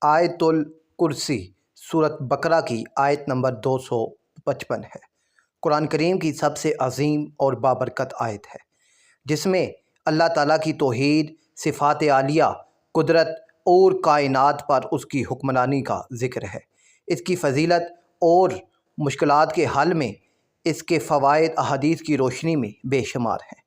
آیت الکرسی سورۃ بقرہ کی آیت نمبر 255 ہے۔ قرآن کریم کی سب سے عظیم اور بابرکت آیت ہے، جس میں اللہ تعالیٰ کی توحید، صفات عالیہ، قدرت اور کائنات پر اس کی حکمرانی کا ذکر ہے۔ اس کی فضیلت اور مشکلات کے حل میں اس کے فوائد احادیث کی روشنی میں بے شمار ہیں۔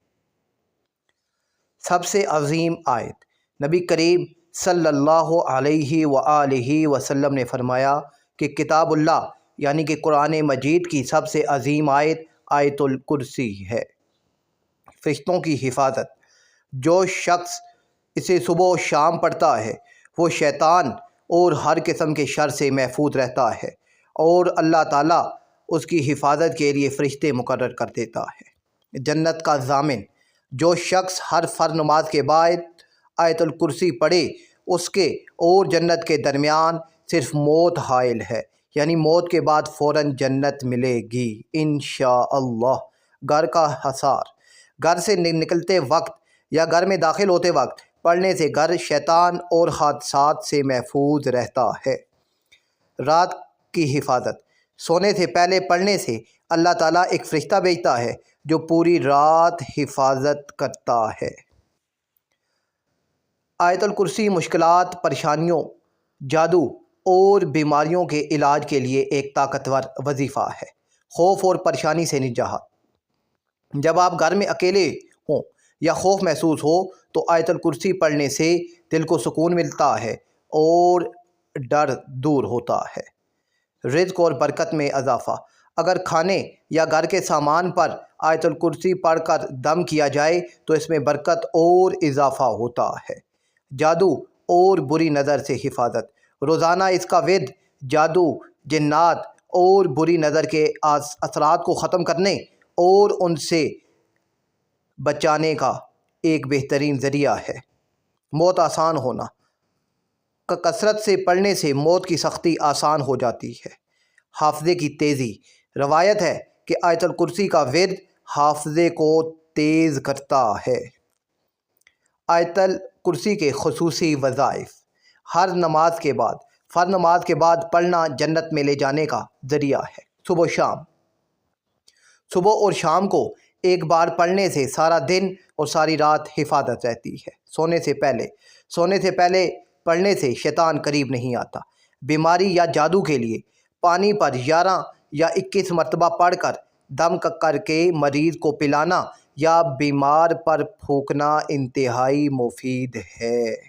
سب سے عظیم آیت۔ نبی کریم صلی اللہ علیہ وآلہ وسلم نے فرمایا کہ کتاب اللہ یعنی کہ قرآن مجید کی سب سے عظیم آیت آیت الکرسی ہے۔ فرشتوں کی حفاظت۔ جو شخص اسے صبح و شام پڑھتا ہے وہ شیطان اور ہر قسم کے شر سے محفوظ رہتا ہے، اور اللہ تعالیٰ اس کی حفاظت کے لیے فرشتے مقرر کر دیتا ہے۔ جنت کا ضامن۔ جو شخص ہر فرض نماز کے بعد آیت الکرسی پڑھے اس کے اور جنت کے درمیان صرف موت حائل ہے، یعنی موت کے بعد فوراً جنت ملے گی انشاءاللہ۔ گھر کا حصار۔ گھر سے نکلتے وقت یا گھر میں داخل ہوتے وقت پڑھنے سے گھر شیطان اور حادثات سے محفوظ رہتا ہے۔ رات کی حفاظت۔ سونے سے پہلے پڑھنے سے اللہ تعالیٰ ایک فرشتہ بھیجتا ہے جو پوری رات حفاظت کرتا ہے۔ آیت الکرسی مشکلات، پریشانیوں، جادو اور بیماریوں کے علاج کے لیے ایک طاقتور وظیفہ ہے۔ خوف اور پریشانی سے نجات۔ جب آپ گھر میں اکیلے ہوں یا خوف محسوس ہو تو آیت الکرسی پڑھنے سے دل کو سکون ملتا ہے اور ڈر دور ہوتا ہے۔ رزق اور برکت میں اضافہ۔ اگر کھانے یا گھر کے سامان پر آیت الکرسی پڑھ کر دم کیا جائے تو اس میں برکت اور اضافہ ہوتا ہے۔ جادو اور بری نظر سے حفاظت۔ روزانہ اس کا ورد جادو، جنات اور بری نظر کے اثرات کو ختم کرنے اور ان سے بچانے کا ایک بہترین ذریعہ ہے۔ موت آسان ہونا۔ کثرت سے پڑھنے سے موت کی سختی آسان ہو جاتی ہے۔ حافظے کی تیزی۔ روایت ہے کہ آیت الکرسی کا ورد حافظے کو تیز کرتا ہے۔ آیت الکرسی کے خصوصی وظائف۔ ہر نماز کے بعد، فرض نماز کے بعد پڑھنا جنت میں لے جانے کا ذریعہ ہے۔ صبح و شام۔ صبح اور شام کو ایک بار پڑھنے سے سارا دن اور ساری رات حفاظت رہتی ہے۔ سونے سے پہلے۔ سونے سے پہلے پڑھنے سے شیطان قریب نہیں آتا۔ بیماری یا جادو کے لیے پانی پر 11 یا 21 مرتبہ پڑھ کر دم کر کے مریض کو پلانا یا بیمار پر پھونکنا انتہائی مفید ہے۔